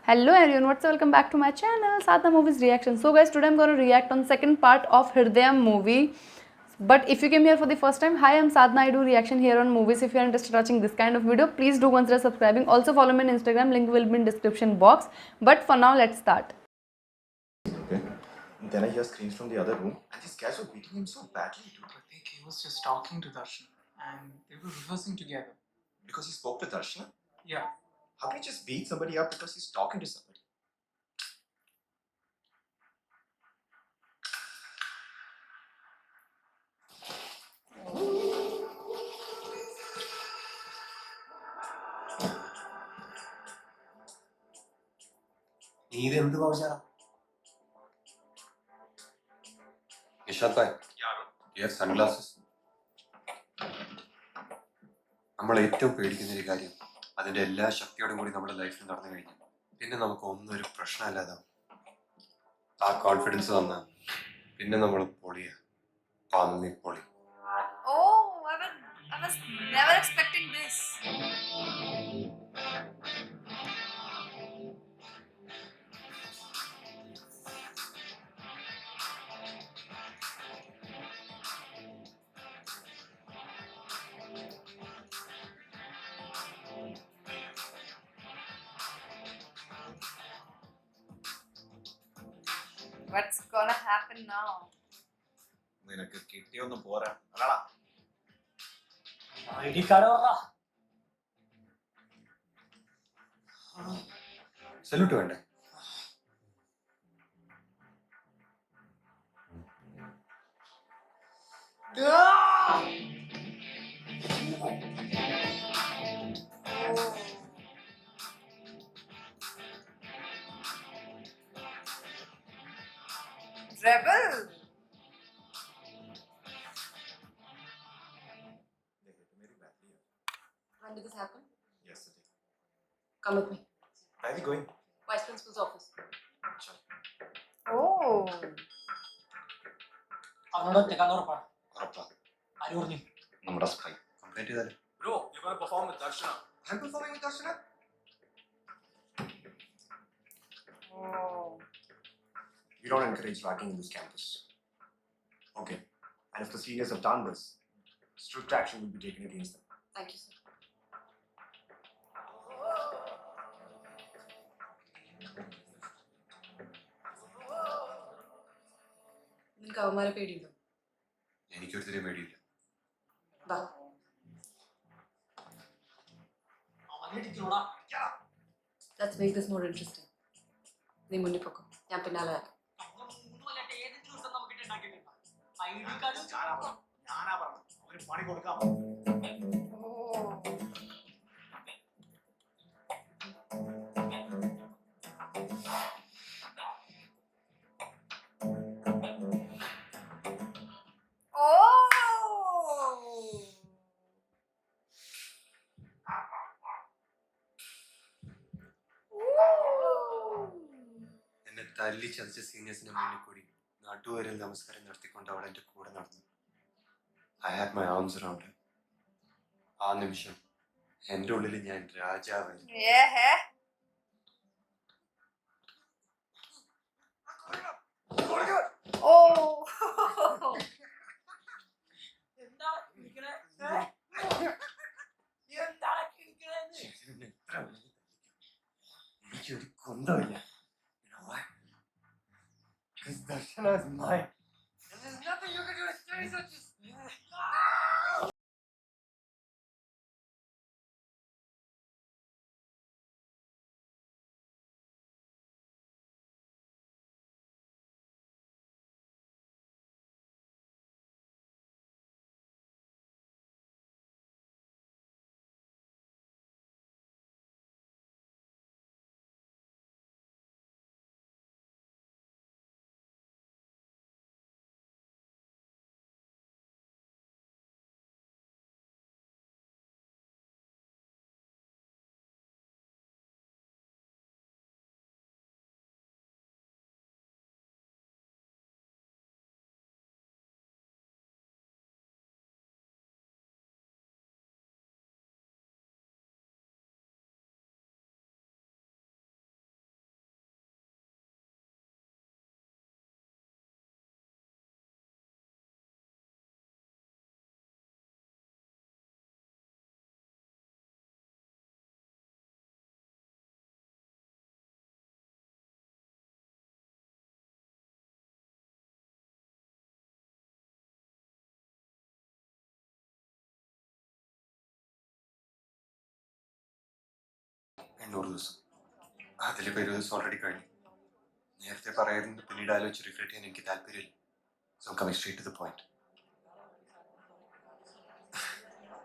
Hello everyone, what's up? Welcome back to my channel, Sadhna Movies Reaction. So guys, today I'm going to react on second part of Hridayam movie. But if you came here for the first time, hi, I'm Sadhna. I do reaction here on movies. If you're interested in watching this kind of video, please do consider subscribing. Also follow me on Instagram, link will be in description box. But for now, let's start. Okay. Then I hear screams from the other room, and these guys were beating him so badly, dude. I think he was just talking to Darshan and they were rehearsing together. Because he spoke to Darshana? Yeah. How can you just beat somebody up because he's talking to somebody? നീ ഇത് എന്ത് ഭാവിച്ചാ Nishad bhai dear sunglasses നമ്മൾ ഏറ്റവും പേടിക്കുന്ന ഒരു കാര്യം അതിന്റെ എല്ലാ ശക്തിയോടും കൂടി നമ്മുടെ ലൈഫിൽ നടന്നു കഴിഞ്ഞു പിന്നെ നമുക്ക് ഒന്നും ഒരു പ്രശ്നമല്ലാതാവും ആ കോൺഫിഡൻസ് വന്നാൽ പിന്നെ നമ്മൾ പൊളിയാ പന്നി പൊളി Oh, I was never expecting this. What's gonna happen now? നിനക്ക് കിട്ടിയൊന്നും പോരാ അല്ലടാ ID card സല്യൂട്ട് വേണ്ടേ Rebel? They hit him very badly. When did this happen? Yesterday. Come with me. Where are we going? Vice Principal's office. Sure. Oh. അവനോട് ഒറ്റക്കാന്ന് ഉറപ്പാണ്. ഉറപ്പാ ആര് പറഞ്ഞു? നമ്മുടെ സ്പൈ. കംപ്ലൈന്റ് ചെയ്താലോ Bro, you're gonna perform with Darshana. I'm performing with Darshana? Oh. We don't encourage ragging in this campus. Okay. And if the seniors have done this, strict action will be taken against them. Thank you, sir. നിനക്ക് അവന്മാരെ പേടിയുണ്ടോ? എനിക്കൊരുത്തിരി പേടിയില്ല വാ. അവനിടിക്കണോടാ. Let's make this more interesting. നീ മുന്നിൽ പൊക്കോ, ഞാൻ പിന്നാലെ വരാം. നമ്മള് 3 കൊല്ലത്തെ ഏതെങ്കിലും ദിവസം നമുക്ക് ഉണ്ടാക്കിയിട്ടുണ്ടോ? ID card ഞാനാ പറഞ്ഞു അവന് പണി കൊടുക്കാം. എന്നെ തല്ലി ചതച്ച സീനിയേഴ്സിന്റെ മുന്നിൽ കൂടി നാട്ടുകാരിൽ നമസ്കാരം നടത്തിക്കൊണ്ട് അവൾ എന്റെ കൂടെ നടന്നു I had my arms around ആ നിമിഷം എന്റെ ഉള്ളിൽ ഞാൻ രാജാവായിരുന്നു Yeah. Oh. എന്താ ഇരിക്കണേ? എന്താ ഇരിക്കണേ? എനിക്കൊരു കുന്തമില്ല Darshana is mine. There's nothing you can do to stay such a 100 ദിവസം. അതിലിപ്പോൾ 20 ദിവസം ഓൾറെഡി കഴിഞ്ഞു. നേരത്തെ പറയുന്നത് പിന്നീട് ആലോചിച്ച് റിഗ്രറ്റ് ചെയ്യാൻ എനിക്ക് താല്പര്യമില്ല. So I'm coming straight to the point.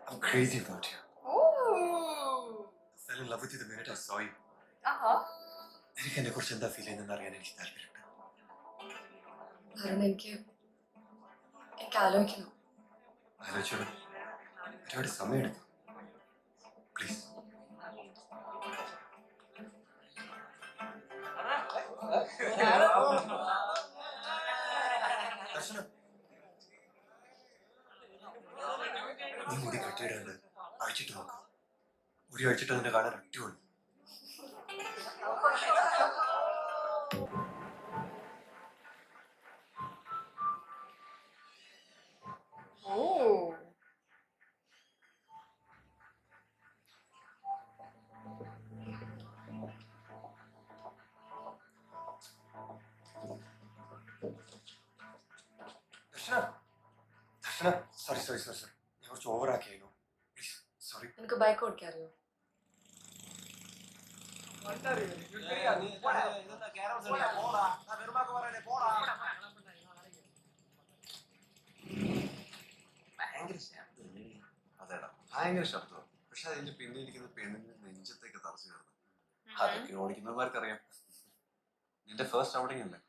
I'm crazy about you. Oh. I fell in love with you the minute I saw you. എനിക്ക് എന്നെ കുറിച്ച് എന്താ ഫീൽ ചെയ്യുന്നതെന്ന് അറിയാൻ എനിക്ക് താല്പര്യമുണ്ട്. എനിക്ക് ആലോചിക്കണം. ആലോചിച്ചോളൂ. ഒരുപാട് സമയമെടുക്കും. പ്ലീസ്. ദർശന, നീ മുടി കെട്ടിയിടാണ്ട് അഴിച്ചിട്ട് നോക്കാം. മുടി അഴിച്ചിട്ട് നിന്നെ കാണാൻ അടിപൊളി. Oh. Darshana, Darshana, sorry sorry sorry sorry, ഞാൻ കുറച്ച് ഓവറാക്കിയായിരുന്നു. Please sorry. എനിക്ക് ബൈക്ക് ഓടിക്കാൻ അറിയോ? ഭയങ്കര ശബ്ദമല്ലേ? അതെടാ, ഭയങ്കര ശബ്ദം. പക്ഷെ അതിന്റെ പിന്നെ ഇരിക്കുന്ന പെണ്ണിന്റെ നെഞ്ചത്തേക്ക് തറച്ചു കയറുന്നത് അതൊക്കെ ഓടിക്കുന്നവർക്കറിയാം. നിന്റെ ഫസ്റ്റ് ഔട്ടിംഗ് അല്ലേ?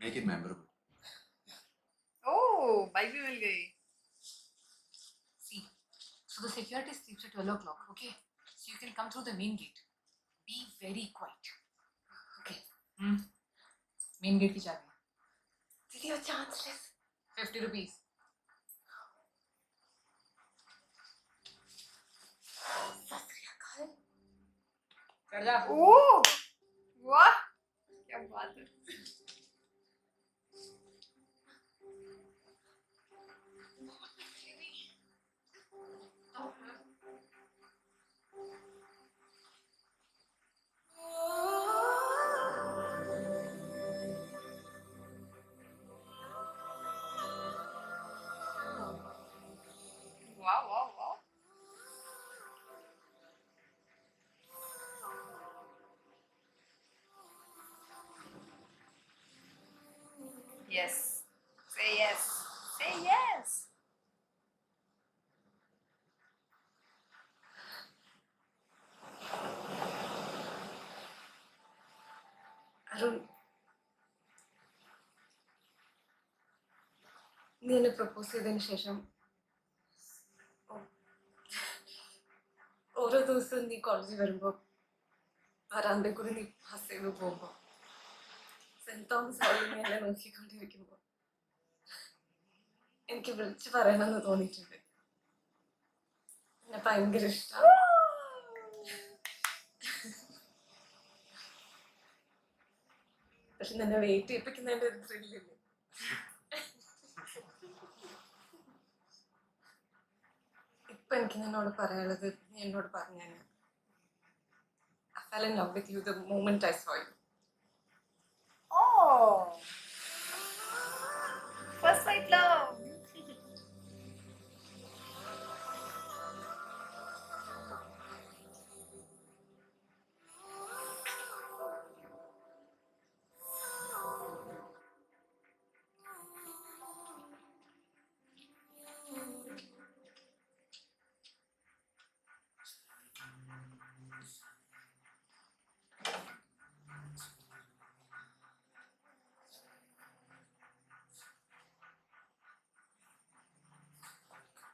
Make it memorable. Oh, bike भी मिल गई. See, so the security sleeps at 12 o'clock, okay? So you can come through the main gate. Be very quiet. Okay. Main gate की चाबी. Did you have chanceless? 50 rupees. चढ़ जा. Oh, वाह, क्या बात है. Wow, wow, wow. Yes. Say yes. Say yes. Arun, നീ എന്നെ പ്രപ്പോസ് ചെയ്തതിന് ശേഷം ഓരോ ദിവസവും നീ കോളേജിൽ വരുമ്പോൾ വരാന്തയിൽ കൂടി നീ പാസ് ചെയ്ത് പോകുമ്പോൾ സെന്റ് തോമസ് ഹാളിൽ നീ എന്നെ നോക്കിക്കൊണ്ടിരിക്കുമ്പോൾ എനിക്ക് വിളിച്ചു പറയണമെന്ന് തോന്നിയിട്ടുണ്ട്. എന്നെ ഭയങ്കര ഇഷ്ടമാണ്. പക്ഷെ നിന്നെ വെയിറ്റ് ചെയ്യിപ്പിക്കുന്നതിന്റെ ഒരു ത്രില്ലില്ലേ? ഇപ്പൊ എനിക്ക് നിന്നോട് പറയാനുള്ളത് നീ എന്നോട് പറഞ്ഞു. I fell in love with you the moment I saw you. Oh, first sight love.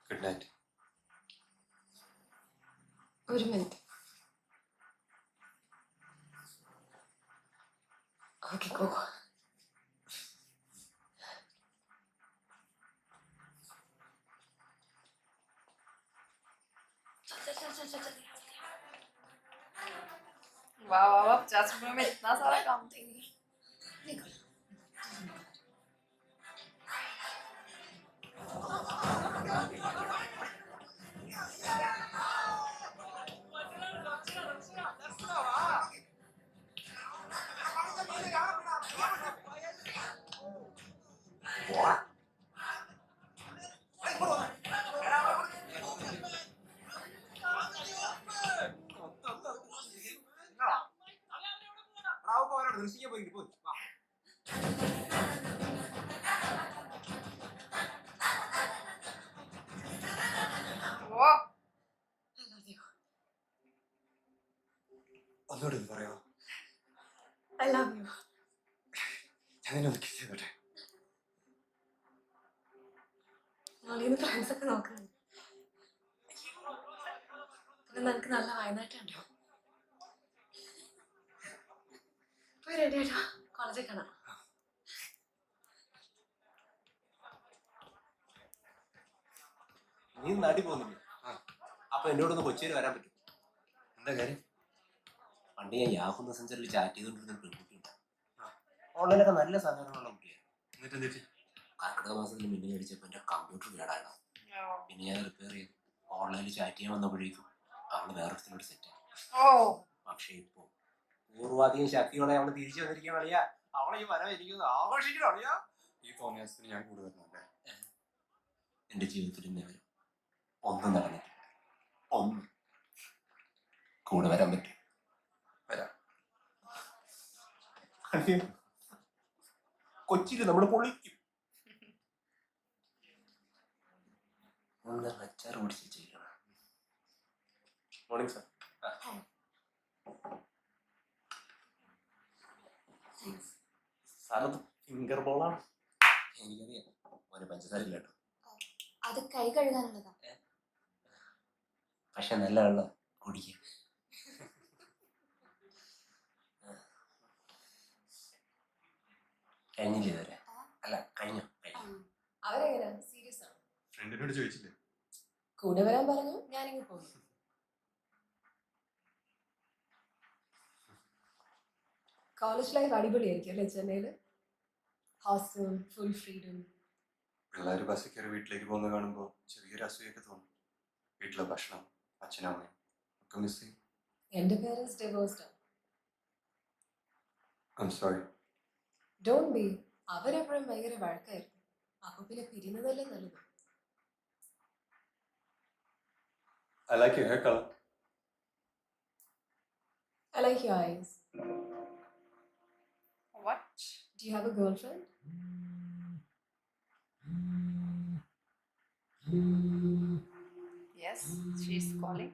Good night. ഒരു മിനിറ്റ്. Okay, go. वाह वाह वाह, 50 रुपये में इतना सारा काम देंगे. പോയിട്ട് ദൃശ്യം പോയിട്ട് പോയി വാ. ഓ ഒന്നുകൂടെ ഒന്ന് പറയോ? I love you. ഞാൻ നിന്നെ ഒന്ന് കിസ് ചെയ്തോട്ടെ? നാളെ ഫ്രണ്ട്സ് ഒക്കെ നോക്കുന്നുണ്ട്. പിന്നെ നിനക്ക് നല്ല വയനാട്ടുണ്ടോ? പോയി റെഡി ആയിട്ടോ, കോളേജിൽ കാണാം. നീ നാട്ടിൽ പോകുന്നില്ലേ? അപ്പൊ എന്നോടൊന്ന് കൊച്ചിയിൽ വരാൻ പറ്റും? എന്താ കാര്യം? പണ്ട് ഞാൻ യാഹൂ മെസ്സഞ്ചറിൽ ചാറ്റ് ചെയ്തുകൊണ്ടിരുന്ന ഒരു പെൺകുട്ടിയുണ്ട്. ഓൺലൈനൊക്കെ നല്ല സഹകരണമുള്ള കുട്ടിയാണ്. എന്നിട്ട് എന്തിട്ട്? കർക്കിടക മാസത്തിൽ മിന്നൽ അടിച്ചപ്പോൾ എൻ്റെ കമ്പ്യൂട്ടർ കേടാണ്. പിന്നെ ഞാൻ റിപ്പയർ ചെയ്തു. ഓൺലൈനിൽ ചാറ്റ് ചെയ്യാൻ വന്നപ്പോഴേക്കും അവള് വേറൊരു സെറ്റ്. പക്ഷെ ഇപ്പോ പൂർവാധികം ശക്തിയോടെ അവള് തിരിച്ചു വന്നിരിക്കുകയാണ് അളിയാ. അവളെ ഈ വരവ് എനിക്കൊന്ന് ആഘോഷിക്കണം അളിയാ. ഈ തോന്നിയാസത്തിന് ഞാൻ കൂടെ വരുന്നുണ്ടേ? എൻ്റെ ജീവിതത്തിൽ ഇന്നേ വരും ഒന്നും നടന്നിട്ടില്ല. ഒന്നും കൂടെ വരാൻ പറ്റും. വരാം. കൊച്ചിയിൽ നമ്മൾ പൊളിക്കും. അച്ചാറ് പിടിച്ച് ചെയ്യണം. Morning sir. സാറത് ഫിംഗർ ബോളാണ്. എനിക്കറിയാം മോനെ പഞ്ചസാര ഇല്ല കേട്ടോ. അത് കൈ കഴുകാനുള്ളതാ. പക്ഷെ നല്ല വെള്ളം കുടിക്കുക. കഴിഞ്ഞില്ലേ ഇതുവരെ? അല്ല കഴിഞ്ഞു. അവരെങ്ങനെ സീരിയസ് ആണ്? ഫ്രണ്ടിനോട് ചോദിച്ചില്ലേ? കൂടെ വരാൻ പറഞ്ഞു, ഞാനിങ്ങ് പോകുന്നു. കോളേജ് ലൈഫ് അടിപൊളിയായിരിക്കും അല്ലേ ചെന്നൈയില്? Hostel, full freedom. പിള്ളേർ ബസ്സിൽ കയറി വീട്ടിലേക്ക് പോകുന്നത് കാണുമ്പോൾ ചെറിയൊരു അസൂയൊക്കെ തോന്നും. വീട്ടിലെ ഭക്ഷണം, അച്ഛനും അമ്മയും ഒക്കെ മിസ് ചെയ്യും. എന്റെ പേരൻസ് ഡിവോഴ്സ്ഡ് ആണ്. I am sorry. Don't be. അവരെപ്പോഴും ഭയങ്കര വഴക്കായിരുന്നു. അപ്പൊ പിന്നെ പിരിയുന്നതല്ലേ നല്ലത്. I like your hair color. I like your eyes. What? Do you have a girlfriend? Yes, she's calling.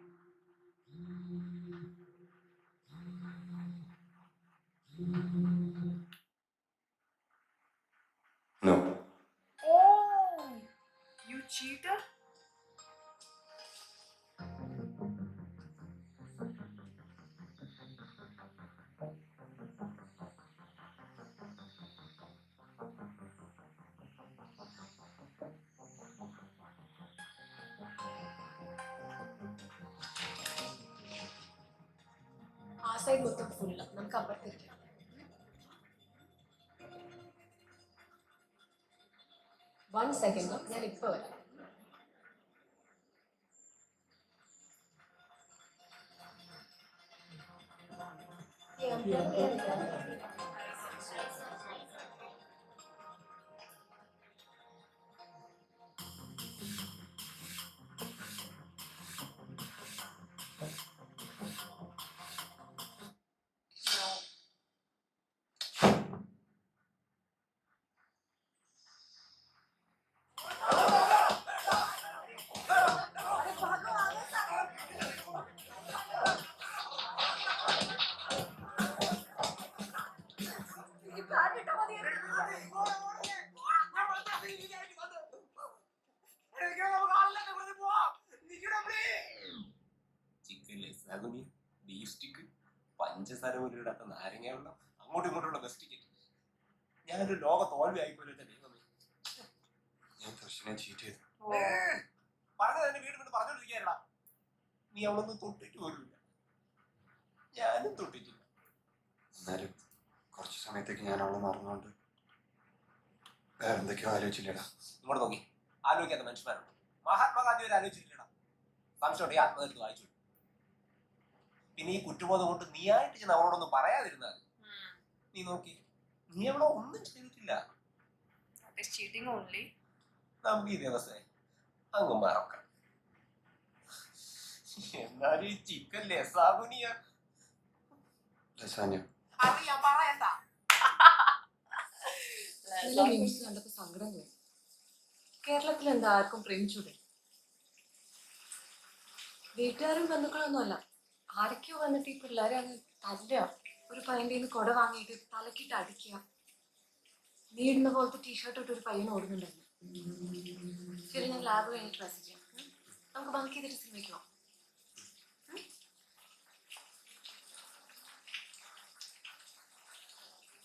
No. Oh, you cheater! ആ സൈഡ് മൊത്തം ഫുള്ള്. നമുക്ക് അപ്പുറത്തിരിക്കാം. One second, ഞാൻ ഇപ്പൊ വരാം. ചിക്കൻ സഗുനി, ബീഫ് സ്റ്റിക്ക്, പഞ്ചസാര പോലും ഇടാത്ത നാരങ്ങ വെള്ളം, അങ്ങോട്ടും ഇങ്ങോട്ടുള്ള ബെസ്റ്റ് ടിക്കറ്റ്. ഞാനൊരു ലോക തോൽവി ആയിപ്പോലെ തന്നെ. ഞാൻ ദർശനെ ചീറ്റ് ചെയ്തു. പറഞ്ഞത് തന്നെ വീട് വീട് പറഞ്ഞോണ്ടിരിക്കാനടാ. നീ അവളൊന്നും തൊട്ടിട്ട് പോലുമില്ല. ഞാനും തൊട്ടിട്ടില്ല. എന്നാലും കുറച്ച് സമയത്തേക്ക് ഞാൻ അവളെ മറന്നുകൊണ്ട് വേറെ എന്തൊക്കെയോ ആലോചിച്ചില്ലടാ. ഇങ്ങോട്ട് നോക്കി, ആലോചിക്കാത്ത മനുഷ്യന്മാരുണ്ട്. മഹാത്മാഗാന്ധി വരെ ആലോചിച്ചില്ലടാ. സംശയം ആത്മകരുത്ത് വായിച്ചു. പിന്നെ ഈ കുറ്റബോധം കൊണ്ട് നീയായിട്ട് ചെന്ന് അവളോടൊന്നും പറയാതിരുന്നാൽ നീ നോക്കി, നീ അവളെ ഒന്നും ചെയ്തിട്ടില്ല. That is cheating only. നമുക്ക് ഈ ദിവസം അങ്ങ് മറക്കാം. എന്നാലും ഈ ചിക്കൻ ലസാഗുനിയ ലസാന്യ. അറിയാം, പറയണ്ട. ഇന്നലെ ന്യൂസ് കണ്ടപ്പോൾ സങ്കടം തോന്നി. കേരളത്തിൽ എന്താ ആർക്കും പ്രേമിച്ചൂടെ? വീട്ടുകാരും ബന്ധുക്കളൊന്നുമല്ല, ആരൊക്കെയോ വന്നിട്ട് ഈ പിള്ളേരെ അങ്ങ് തല്ലുക, ഒരു പയ്യൻ്റെ നിന്ന് കുട വാങ്ങിയിട്ട് തലക്കിട്ട് അടിക്കുക. നീടുന്ന പോലത്തെ ടീഷർട്ട് ഇട്ട് ഒരു പയ്യൻ ഓടുന്നുണ്ടായിരുന്നു. ശരി, ഞാൻ ലാബ് കഴിഞ്ഞിട്ട് മെസ്സേജ് ചെയ്യാം. നമുക്ക് ബാക്കി ചെയ്തിട്ട് സിനിമയ്ക്ക് പോവാം.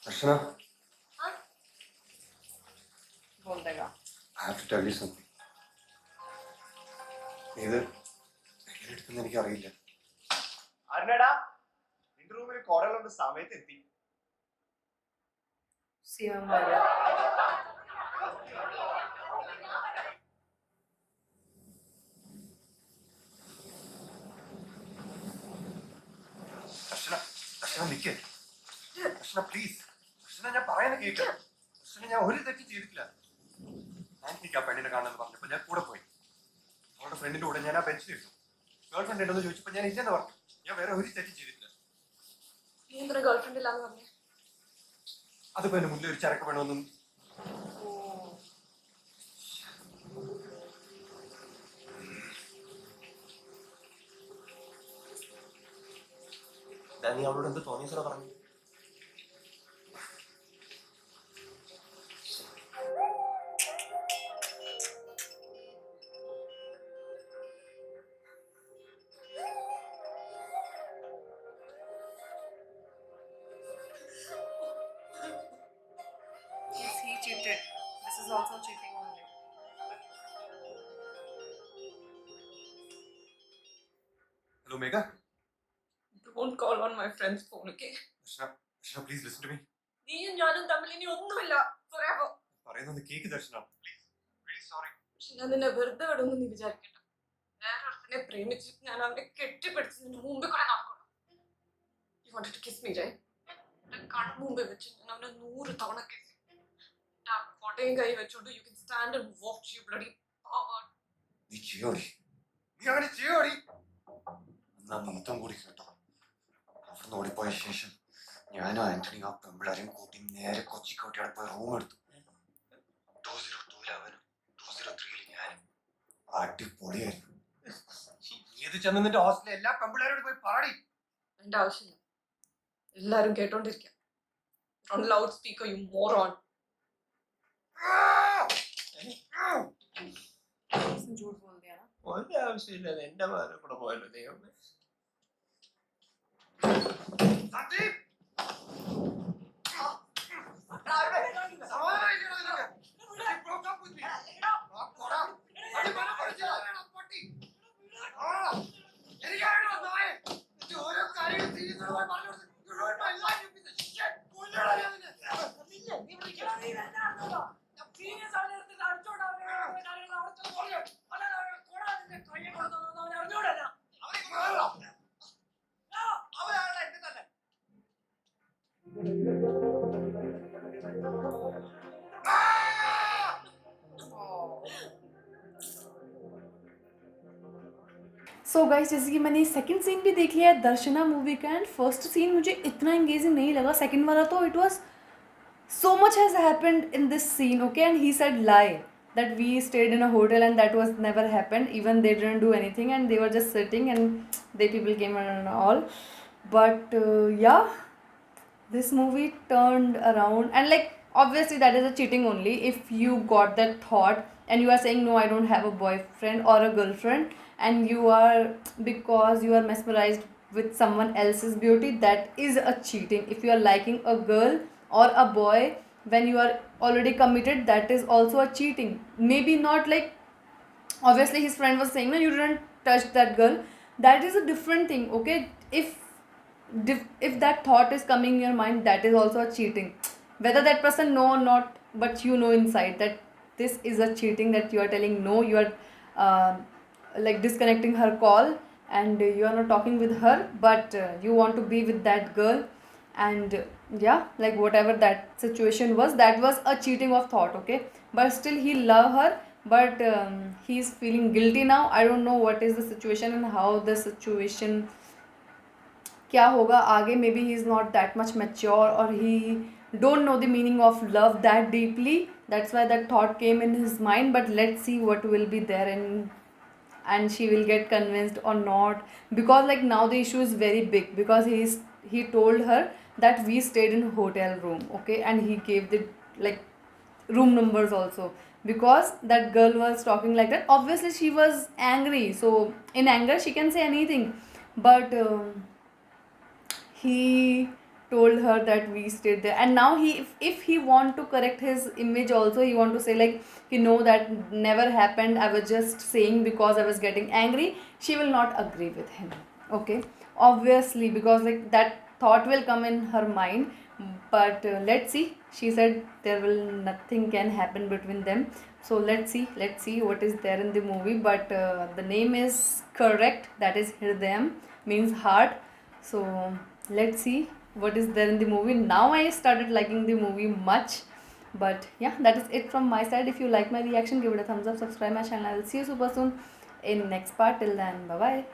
ദർശന, बोल देगा I have to tell you something. ഇത് എങ്ങനെ എടുക്കുന്ന എനിക്കറിയില്ല. അരുണേടാ, നിന്റെ റൂമിൽ കോടകളുണ്ട്, സമയത്ത് എത്തി. ദർശന, ദർശന നിക്ക്. ദർശന പ്ലീസ്. ദർശന ഞാൻ പറയുന്നത് കേൾക്ക്. ദർശന ഞാൻ ഒരു തെറ്റും ചെയ്തിട്ടില്ല. ഞാൻ എനിക്ക് ആ പെണ്ണിനെ കാണാമെന്ന് പറഞ്ഞപ്പോൾ ഞാൻ കൂടെ പോയി. അവളുടെ ഫ്രണ്ടിന്റെ കൂടെ ഞാൻ ആ ബെഞ്ചിലിരുന്നു. ഗേൾ ഫ്രണ്ട് ഉണ്ടെന്ന് ചോദിച്ചപ്പോൾ ഞാൻ ഇല്ലെന്ന് പറഞ്ഞു. ഞാൻ വേറെ ഒരു തെറ്റും ചെയ്തിട്ടില്ല. നീ എന്തൊരു ഗേൾ ഫ്രണ്ട് ഇല്ലാന്ന് പറഞ്ഞേ? അതിപ്പോ എന്റെ മുന്നിൽ ഒരു ചരക്ക് വേണമെന്നും നീ അവളോട് എന്ത് തോന്നിയ സാറ പറഞ്ഞു? Yes, he cheated. This is also cheating only. Hello Megha. Don't call on my friend's phone, okay? Darshana, Darshana please listen to me. നീയും ഞാനും തമ്മിൽ ഇനി ഒന്നുമില്ല. Forever. പറയുന്നത് കേക്ക് ദർശന. പ്ലീസ്. Very sorry. പക്ഷെ ഞാൻ നിന്നെ വെറുതെ വിടുമെന്ന് നീ വിചാരിക്കണ്ട. വേറൊരുത്തനെ പ്രേമിച്ച് ഞാൻ അവനെ കെട്ടിപ്പിടിച്ച് നിന്റെ മുമ്പിൽ കൂടെ നടക്കണം. You wanted to kiss me, right? എന്റെ കൺമുമ്പിൽ വെച്ച് ഞാൻ അവനെ 100 തവണ kiss ചെയ്യും. എന്റെ ആ കൊടയും കൈ വെച്ചോണ്ട് you can stand and watch, you bloody pervert. നീ ചെയ്യോടി. നീ അങ്ങനെ ചെയ്യോടി. എന്നാ നീ ഇതും കൂടി കേട്ടോ. അവിടുന്ന് ഓടിപ്പോയ ശേഷം ഞാനും ആന്റണിയും ആ പെമ്പിളാരെയും കൂട്ടി നേരെ കൊച്ചിക്കോട്ടയുടെ പോയി റൂം എടുത്തു. 202 അവനും 203 ഞാനും. അടിപൊളിയായിരുന്നു. നീ ഇത് ചെന്ന് നിന്റെ ഹോസ്റ്റലിലെ എല്ലാ പെമ്പിളാരോട് പോയി പറടി. എന്റെ ആവശ്യമില്ല. എല്ലാരും കേട്ടോണ്ടിരിക്കാം. On loudspeaker, you moron. झूठ बोल दिया ना. ഒരു ആവശ്യമില്ല, എന്റെ മാരെ കൂടെ പോയല്ലോ ദൈവമേ. സന്ദീപ്! सो गाइस, जैसे कि मैंने सेकंड सीन भी देख लिया है दर्शना मूवी का, एंड फर्स्ट सीन मुझे इतना एंगेजिंग नहीं लगा. सेकंड वाला तो it was so much has happened in this scene, okay? And he said lie that we stayed in a hotel and that was never happened. Even they didn't do anything and they were just sitting and they people came and all. But yeah, this movie turned around, and like obviously that is a cheating only if you got that thought and you are saying no, I don't have a boyfriend or a girlfriend, and you are, because you are mesmerized with someone else's beauty, that is a cheating. If you are liking a girl or a boy when you are already committed, that is also a cheating. Maybe not like, obviously his friend was saying no, you didn't touch that girl, that is a different thing, okay? If that thought is coming in your mind, that is also a cheating. Whether that person know or not, but you know inside that this is a cheating, that you are telling no, you are like disconnecting her call and you are not talking with her, but you want to be with that girl. And yeah, like whatever that situation was, that was a cheating of thought, okay? But still he love her, but he's feeling guilty now. I don't know what is the situation and how the situation क्या होगा आगे. Maybe he is not that much mature, or he don't know the meaning of love that deeply. That's why that thought came in his mind. But let's see what will be there in, and she will get convinced or not, because like now the issue is very big, because he told her that we stayed in hotel room, okay, and he gave the like room numbers also, because that girl was talking like that. Obviously she was angry, so in anger she can say anything. But he told her that we stayed there, and now he, if he want to correct his image also, he want to say like, you know, that never happened, I was just saying because I was getting angry, she will not agree with him, okay, obviously, because like that thought will come in her mind. But let's see, she said there will nothing can happen between them. So let's see what is there in the movie. But the name is correct, that is Hridayam, means heart. So let's see what is there in the movie. Now I started liking the movie much. But yeah, that is it from my side. If you like my reaction, give it a thumbs up, subscribe my channel. I will see you super soon in next part. Till then, bye bye.